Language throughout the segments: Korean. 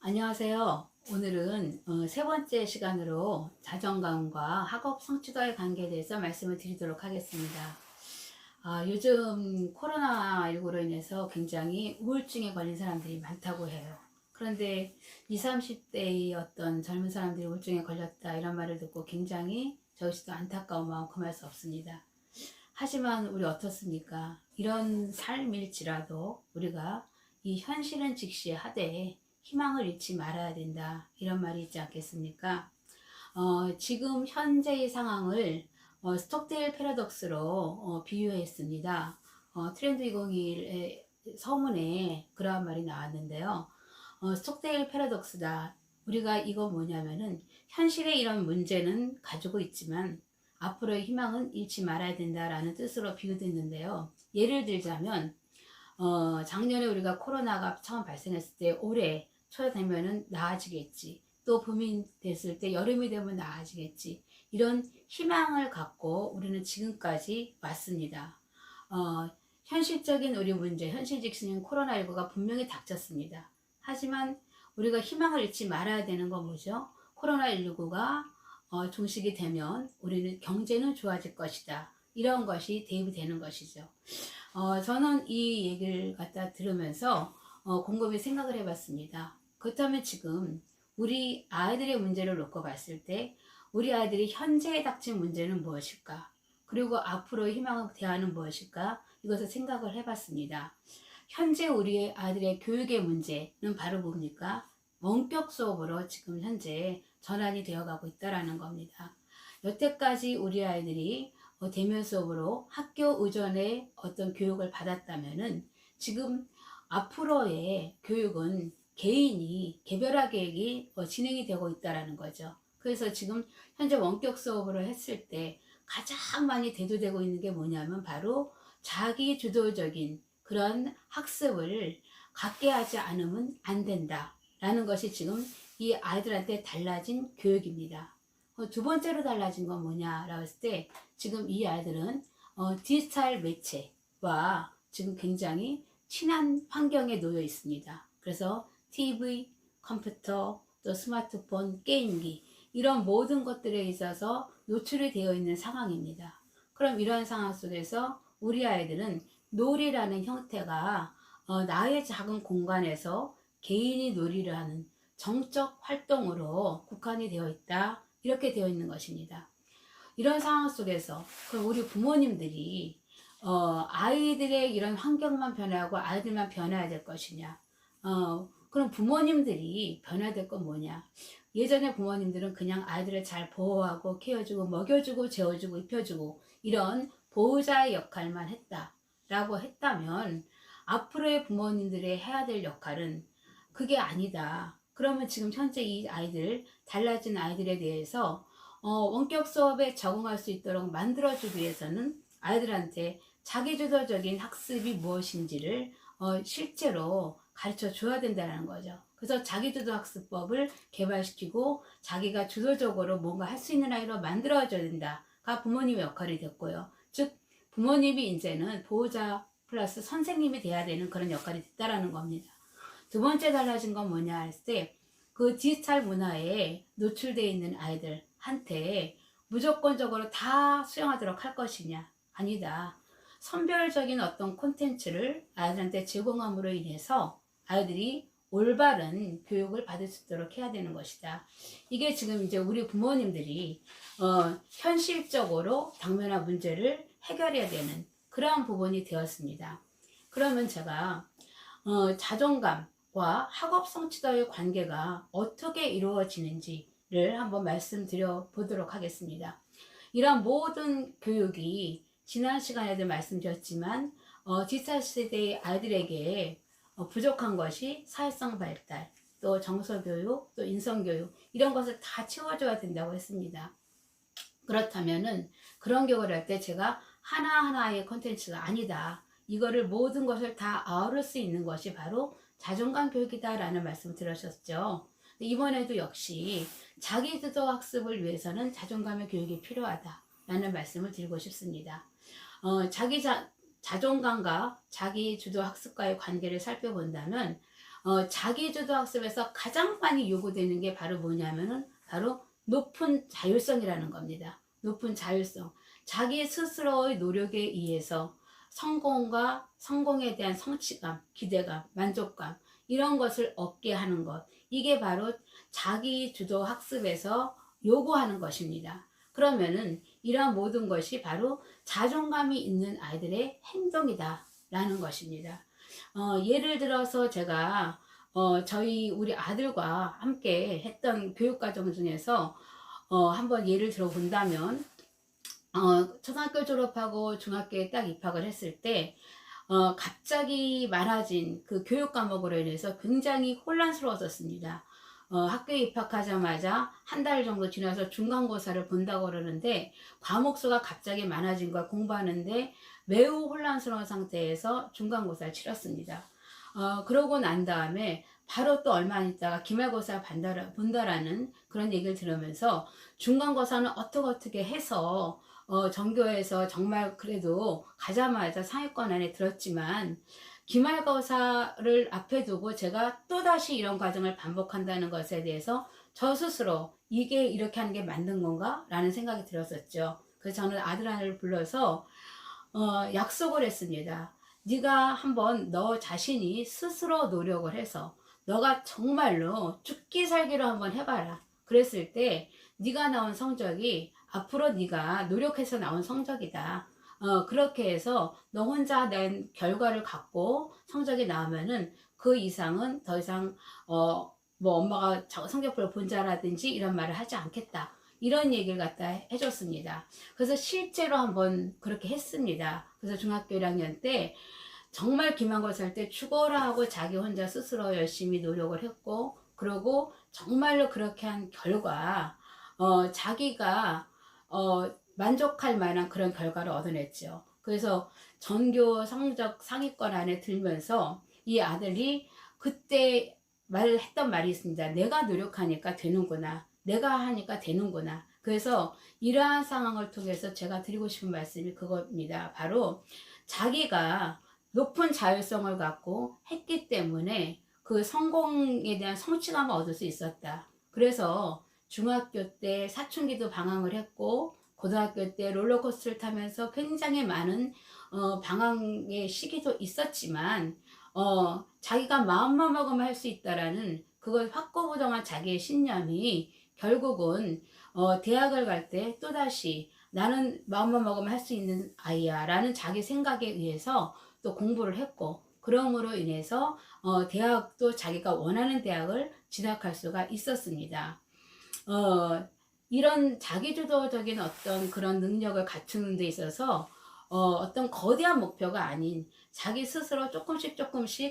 안녕하세요. 오늘은 세 번째 시간으로 자존감과 학업 성취도의 관계에 대해서 말씀을 드리도록 하겠습니다. 요즘 코로나19로 인해서 굉장히 우울증에 걸린 사람들이 많다고 해요. 그런데 20, 30대의 어떤 젊은 사람들이 우울증에 걸렸다 이런 말을 듣고 굉장히 저 역시도 안타까운 마음 금할 수 없습니다. 하지만 우리 어떻습니까? 이런 삶일지라도 우리가 이 현실은 즉시 하되 희망을 잃지 말아야 된다. 이런 말이 있지 않겠습니까? 지금 현재의 상황을 스톡데일 패러독스로 비유했습니다. 트렌드 2021의 서문에 그러한 말이 나왔는데요. 스톡데일 패러독스다. 우리가 이거 뭐냐면은 현실의 이런 문제는 가지고 있지만 앞으로의 희망은 잃지 말아야 된다라는 뜻으로 비유됐는데요. 예를 들자면 작년에 우리가 코로나가 처음 발생했을 때 올해 초에 되면은 나아지겠지. 또 봄이 됐을 때 여름이 되면 나아지겠지. 이런 희망을 갖고 우리는 지금까지 왔습니다. 현실적인 우리 문제, 현실 직신인 코로나19가 분명히 닥쳤습니다. 하지만 우리가 희망을 잃지 말아야 되는 건 뭐죠? 코로나19가 종식이 되면 우리는 경제는 좋아질 것이다. 이런 것이 대입이 되는 것이죠. 저는 이 얘기를 갖다 들으면서 곰곰이 생각을 해봤습니다. 그렇다면 지금 우리 아이들의 문제를 놓고 봤을 때 우리 아이들이 현재에 닥친 문제는 무엇일까? 그리고 앞으로의 희망을 대하는 무엇일까? 이것을 생각을 해봤습니다. 현재 우리 아이들의 교육의 문제는 바로 뭡니까? 원격 수업으로 지금 현재 전환이 되어가고 있다는 겁니다. 여태까지 우리 아이들이 대면 수업으로 학교 의존의 어떤 교육을 받았다면은 지금 앞으로의 교육은 개인이 개별화 계획이 진행이 되고 있다는 거죠. 그래서 지금 현재 원격 수업으로 했을 때 가장 많이 대두되고 있는 게 뭐냐면 바로 자기 주도적인 그런 학습을 갖게 하지 않으면 안 된다라는 것이 지금 이 아이들한테 달라진 교육입니다. 두 번째로 달라진 건 뭐냐라고 했을 때 지금 이 아이들은 디지털 매체와 지금 굉장히 친한 환경에 놓여 있습니다. 그래서 TV, 컴퓨터, 또 스마트폰, 게임기 이런 모든 것들에 있어서 노출이 되어 있는 상황입니다. 그럼 이러한 상황 속에서 우리 아이들은 놀이라는 형태가 나의 작은 공간에서 개인이 놀이를 하는 정적 활동으로 국한이 되어 있다. 이렇게 되어 있는 것입니다. 이런 상황 속에서 그럼 우리 부모님들이 아이들의 이런 환경만 변하고 아이들만 변해야 될 것이냐? 그럼 부모님들이 변화될 건 뭐냐? 예전에 부모님들은 그냥 아이들을 잘 보호하고 케어주고 먹여주고 재워주고 입혀주고 이런 보호자의 역할만 했다라고 했다면 앞으로의 부모님들의 해야 될 역할은 그게 아니다. 그러면 지금 현재 이 아이들 달라진 아이들에 대해서 원격 수업에 적응할 수 있도록 만들어주기 위해서는 아이들한테 자기주도적인 학습이 무엇인지를 실제로 가르쳐 줘야 된다는 거죠. 그래서 자기주도 학습법을 개발시키고 자기가 주도적으로 뭔가 할 수 있는 아이로 만들어줘야 된다가 부모님의 역할이 됐고요. 즉 부모님이 이제는 보호자 플러스 선생님이 돼야 되는 그런 역할이 됐다라는 겁니다. 두 번째 달라진 건 뭐냐 했을 때 그 디지털 문화에 노출되어 있는 아이들한테 무조건적으로 다 수용하도록 할 것이냐? 아니다. 선별적인 어떤 콘텐츠를 아이들한테 제공함으로 인해서 아이들이 올바른 교육을 받을 수 있도록 해야 되는 것이다. 이게 지금 이제 우리 부모님들이 현실적으로 당면한 문제를 해결해야 되는 그러한 부분이 되었습니다. 그러면 제가 자존감과 학업 성취도의 관계가 어떻게 이루어지는지를 한번 말씀드려 보도록 하겠습니다. 이러한 모든 교육이 지난 시간에도 말씀드렸지만 디지털 세대의 아이들에게 부족한 것이 사회성 발달, 또 정서교육, 또 인성교육 이런 것을 다 채워줘야 된다고 했습니다. 그렇다면은 그런 교육을 할 때 제가 하나하나의 콘텐츠가 아니다. 이거를 모든 것을 다 아우를 수 있는 것이 바로 자존감 교육이다라는 말씀을 들으셨죠. 이번에도 역시 자기주도 학습을 위해서는 자존감의 교육이 필요하다라는 말씀을 드리고 싶습니다. 자존감과 자기주도 학습과의 관계를 살펴본다면 자기주도 학습에서 가장 많이 요구되는 게 바로 뭐냐면은 바로 높은 자율성이라는 겁니다. 높은 자율성. 자기 스스로의 노력에 의해서 성공과 성공에 대한 성취감, 기대감, 만족감 이런 것을 얻게 하는 것. 이게 바로 자기주도 학습에서 요구하는 것입니다. 그러면은 이러한 모든 것이 바로 자존감이 있는 아이들의 행동이다 라는 것입니다. 예를 들어서 제가 저희 우리 아들과 함께 했던 교육과정 중에서 한번 예를 들어 본다면 초등학교 졸업하고 중학교에 딱 입학을 했을 때 갑자기 많아진 그 교육 과목으로 인해서 굉장히 혼란스러웠었습니다. 학교에 입학하자마자 한 달 정도 지나서 중간고사를 본다고 그러는데 과목 수가 갑자기 많아진 걸 공부하는데 매우 혼란스러운 상태에서 중간고사를 치렀습니다. 그러고 난 다음에 바로 또 얼마 안 있다가 기말고사 본다라는 그런 얘기를 들으면서 중간고사는 어떻게 해서 전교에서 정말 그래도 가자마자 상위권 안에 들었지만 기말고사를 앞에 두고 제가 또다시 이런 과정을 반복한다는 것에 대해서 저 스스로 이게 이렇게 하는 게 맞는 건가? 라는 생각이 들었었죠. 그래서 저는 아들 하나를 불러서 약속을 했습니다. 네가 한번 너 자신이 스스로 노력을 해서 너가 정말로 죽기 살기로 한번 해봐라. 그랬을 때 네가 나온 성적이 앞으로 네가 노력해서 나온 성적이다. 그렇게 해서 너 혼자 낸 결과를 갖고 성적이 나오면은 그 이상은 더 이상 뭐 엄마가 성적표를 본자라든지 이런 말을 하지 않겠다. 이런 얘기를 갖다 해줬습니다. 그래서 실제로 한번 그렇게 했습니다. 그래서 중학교 1학년 때 정말 기말고사 할 때 죽어라 하고 자기 혼자 스스로 열심히 노력을 했고 그러고 정말로 그렇게 한 결과 자기가 만족할 만한 그런 결과를 얻어냈죠. 그래서 전교 성적 상위권 안에 들면서 이 아들이 그때 했던 말이 있습니다. 내가 노력하니까 되는구나. 내가 하니까 되는구나. 그래서 이러한 상황을 통해서 제가 드리고 싶은 말씀이 그겁니다. 바로 자기가 높은 자율성을 갖고 했기 때문에 그 성공에 대한 성취감을 얻을 수 있었다. 그래서 중학교 때 사춘기도 방황을 했고 고등학교 때 롤러코스터를 타면서 굉장히 많은 방황의 시기도 있었지만 자기가 마음만 먹으면 할 수 있다라는 그걸 확고부동한 자기의 신념이 결국은 대학을 갈 때 또다시 나는 마음만 먹으면 할 수 있는 아이야 라는 자기 생각에 의해서 또 공부를 했고 그럼으로 인해서 대학도 자기가 원하는 대학을 진학할 수가 있었습니다. 이런 자기주도적인 어떤 그런 능력을 갖추는 데 있어서 어떤 거대한 목표가 아닌 자기 스스로 조금씩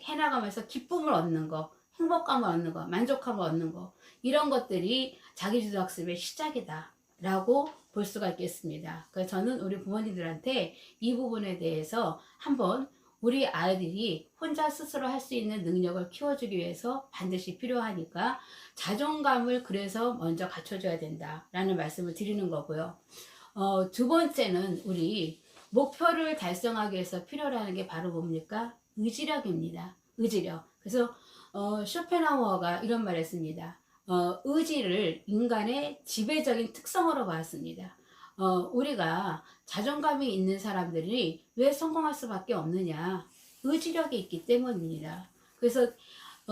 해나가면서 기쁨을 얻는 거, 행복감을 얻는 거, 만족감을 얻는 거 이런 것들이 자기주도 학습의 시작이다 라고 볼 수가 있겠습니다. 그래서 저는 우리 부모님들한테 이 부분에 대해서 한번 우리 아이들이 혼자 스스로 할 수 있는 능력을 키워주기 위해서 반드시 필요하니까 자존감을 그래서 먼저 갖춰줘야 된다라는 말씀을 드리는 거고요. 두 번째는 우리 목표를 달성하기 위해서 필요로 하는 게 바로 뭡니까? 의지력입니다. 의지력. 그래서 쇼펜하우어가 이런 말을 했습니다. 의지를 인간의 지배적인 특성으로 봤습니다. 우리가 자존감이 있는 사람들이 왜 성공할 수밖에 없느냐? 의지력이 있기 때문입니다. 그래서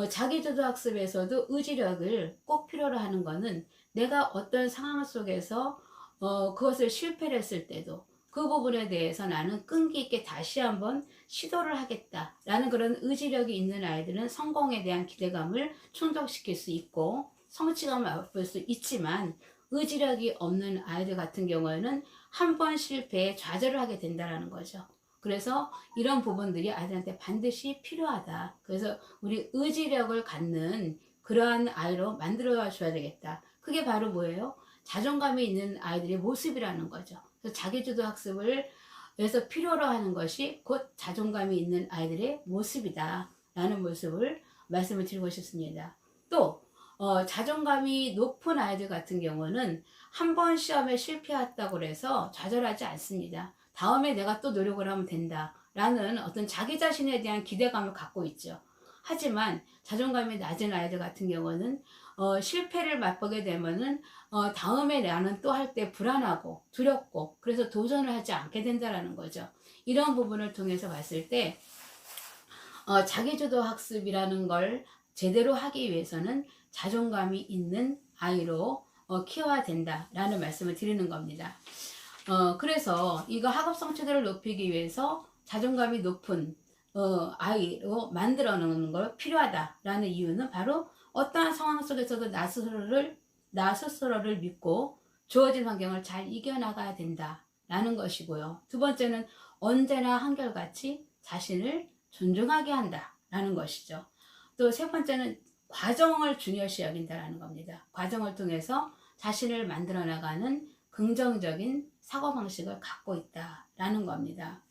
자기주도 학습에서도 의지력을 꼭 필요로 하는 것은 내가 어떤 상황 속에서 그것을 실패를 했을 때도 그 부분에 대해서 나는 끈기 있게 다시 한번 시도를 하겠다라는 그런 의지력이 있는 아이들은 성공에 대한 기대감을 충족시킬 수 있고 성취감을 맛볼 수 있지만 의지력이 없는 아이들 같은 경우에는 한 번 실패에 좌절을 하게 된다는 거죠. 그래서 이런 부분들이 아이들한테 반드시 필요하다. 그래서 우리 의지력을 갖는 그러한 아이로 만들어 줘야 되겠다. 그게 바로 뭐예요? 자존감이 있는 아이들의 모습이라는 거죠. 그래서 자기주도 학습을 위해서 필요로 하는 것이 곧 자존감이 있는 아이들의 모습이다 라는 모습을 말씀을 드리고 싶습니다. 또 자존감이 높은 아이들 같은 경우는 한 번 시험에 실패했다고 해서 좌절하지 않습니다. 다음에 내가 또 노력을 하면 된다 라는 어떤 자기 자신에 대한 기대감을 갖고 있죠. 하지만 자존감이 낮은 아이들 같은 경우는 실패를 맛보게 되면은 다음에 나는 또 할 때 불안하고 두렵고 그래서 도전을 하지 않게 된다라는 거죠. 이런 부분을 통해서 봤을 때 자기주도 학습이라는 걸 제대로 하기 위해서는 자존감이 있는 아이로 키워야 된다라는 말씀을 드리는 겁니다. 그래서 이거 학업 성취도를 높이기 위해서 자존감이 높은 아이로 만들어 놓는 걸 필요하다라는 이유는 바로 어떠한 상황 속에서도 나 스스로를 믿고 주어진 환경을 잘 이겨나가야 된다라는 것이고요. 두 번째는 언제나 한결같이 자신을 존중하게 한다라는 것이죠. 또 세 번째는 과정을 중요시 여긴다라는 겁니다. 과정을 통해서 자신을 만들어 나가는 긍정적인 사고방식을 갖고 있다라는 겁니다.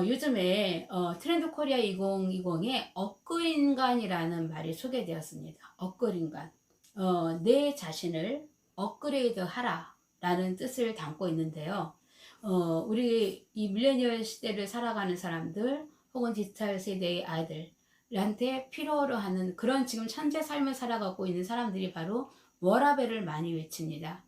요즘에 트렌드 코리아 2020에 업글인간이라는 말이 소개되었습니다. 업글인간. 내 자신을 업그레이드 하라 라는 뜻을 담고 있는데요. 우리 이 밀레니얼 시대를 살아가는 사람들 혹은 디지털 세대의 아이들한테 필요로 하는 그런 지금 현재 삶을 살아가고 있는 사람들이 바로 워라밸을 많이 외칩니다.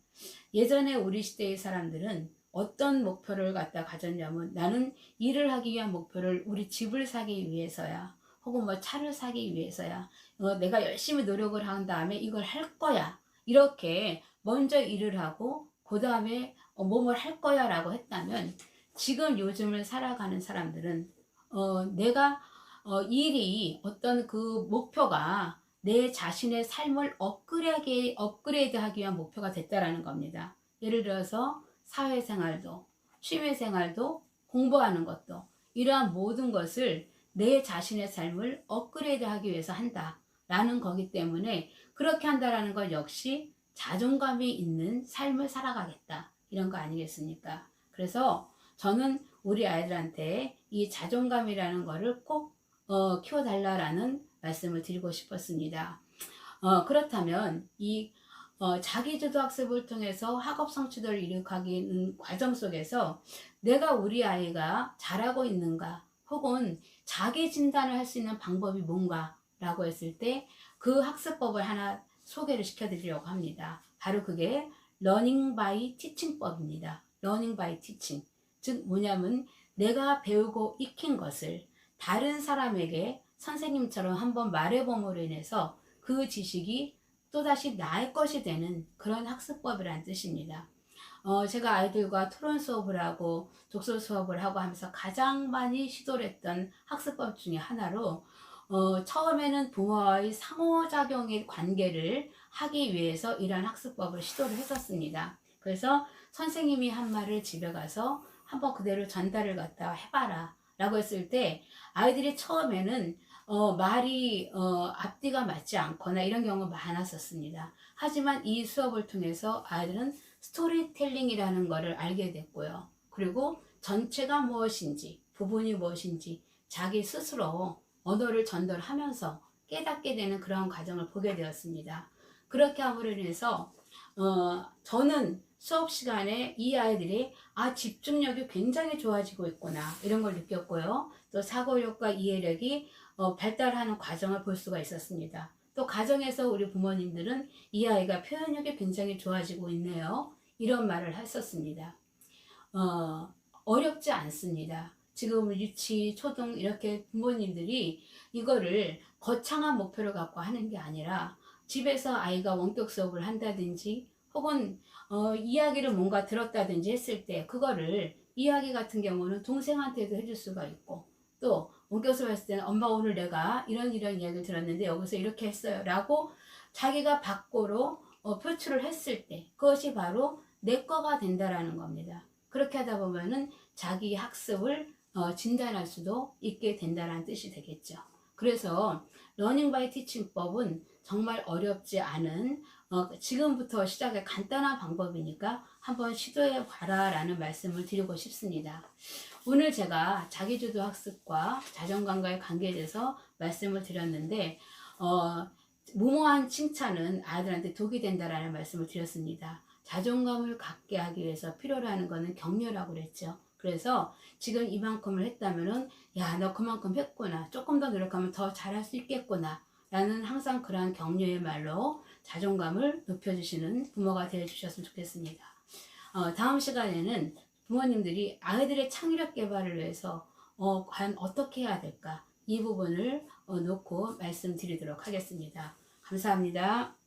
예전에 우리 시대의 사람들은 어떤 목표를 갖다 가졌냐면 나는 일을 하기 위한 목표를 우리 집을 사기 위해서야 혹은 뭐 차를 사기 위해서야 내가 열심히 노력을 한 다음에 이걸 할 거야 이렇게 먼저 일을 하고 그 다음에 뭐뭘 할 거야 라고 했다면 지금 요즘을 살아가는 사람들은 내가 일이 어떤 그 목표가 내 자신의 삶을 업그레이드 하기 위한 목표가 됐다라는 겁니다. 예를 들어서 사회생활도 취미생활도 공부하는 것도 이러한 모든 것을 내 자신의 삶을 업그레이드 하기 위해서 한다라는 거기 때문에 그렇게 한다라는 것 역시 자존감이 있는 삶을 살아가겠다 이런 거 아니겠습니까? 그래서 저는 우리 아이들한테 이 자존감이라는 거를 꼭 키워달라라는 말씀을 드리고 싶었습니다. 그렇다면 이 자기주도 학습을 통해서 학업 성취도를 이룩하는 과정 속에서 내가 우리 아이가 잘하고 있는가 혹은 자기 진단을 할 수 있는 방법이 뭔가 라고 했을 때 그 학습법을 하나 소개를 시켜드리려고 합니다. 바로 그게 Learning by Teaching법입니다. Learning by Teaching. 즉 뭐냐면 내가 배우고 익힌 것을 다른 사람에게 선생님처럼 한번 말해봄으로 인해서 그 지식이 또다시 나의 것이 되는 그런 학습법이라는 뜻입니다. 제가 아이들과 토론 수업을 하고 독서 수업을 하고 하면서 가장 많이 시도를 했던 학습법 중에 하나로 처음에는 부모와의 상호작용의 관계를 하기 위해서 이러한 학습법을 시도를 했었습니다. 그래서 선생님이 한 말을 집에 가서 한번 그대로 전달을 갖다 해봐라 라고 했을 때 아이들이 처음에는 말이 앞뒤가 맞지 않거나 이런 경우가 많았었습니다. 하지만 이 수업을 통해서 아이들은 스토리텔링이라는 것을 알게 됐고요. 그리고 전체가 무엇인지 부분이 무엇인지 자기 스스로 언어를 전달하면서 깨닫게 되는 그런 과정을 보게 되었습니다. 그렇게 함으로 인해서 저는 수업 시간에 이 아이들이 집중력이 굉장히 좋아지고 있구나 이런 걸 느꼈고요. 또 사고력과 이해력이 발달하는 과정을 볼 수가 있었습니다. 또 가정에서 우리 부모님들은 이 아이가 표현력이 굉장히 좋아지고 있네요. 이런 말을 했었습니다. 어렵지 않습니다. 지금 유치, 초등 이렇게 부모님들이 이거를 거창한 목표를 갖고 하는 게 아니라 집에서 아이가 원격 수업을 한다든지 혹은 이야기를 뭔가 들었다든지 했을 때 그거를 이야기 같은 경우는 동생한테도 해줄 수가 있고 또 원격 수업 했을 때는 엄마 오늘 내가 이런 이야기를 들었는데 여기서 이렇게 했어요 라고 자기가 밖으로 표출을 했을 때 그것이 바로 내 거가 된다라는 겁니다. 그렇게 하다 보면은 자기 학습을 진단할 수도 있게 된다는 뜻이 되겠죠. 그래서 러닝 바이 티칭법은 정말 어렵지 않은 지금부터 시작의 간단한 방법이니까 한번 시도해 봐라 라는 말씀을 드리고 싶습니다. 오늘 제가 자기주도 학습과 자존감과의 관계에 대해서 말씀을 드렸는데 무모한 칭찬은 아이들한테 독이 된다라는 말씀을 드렸습니다. 자존감을 갖게 하기 위해서 필요로 하는 것은 격려라고 그랬죠. 그래서 지금 이만큼을 했다면은 야, 너 그만큼 했구나. 조금 더 노력하면 더 잘할 수 있겠구나. 라는 항상 그러한 격려의 말로 자존감을 높여주시는 부모가 되어주셨으면 좋겠습니다. 다음 시간에는 부모님들이 아이들의 창의력 개발을 위해서 과연 어떻게 해야 될까? 이 부분을 놓고 말씀드리도록 하겠습니다. 감사합니다.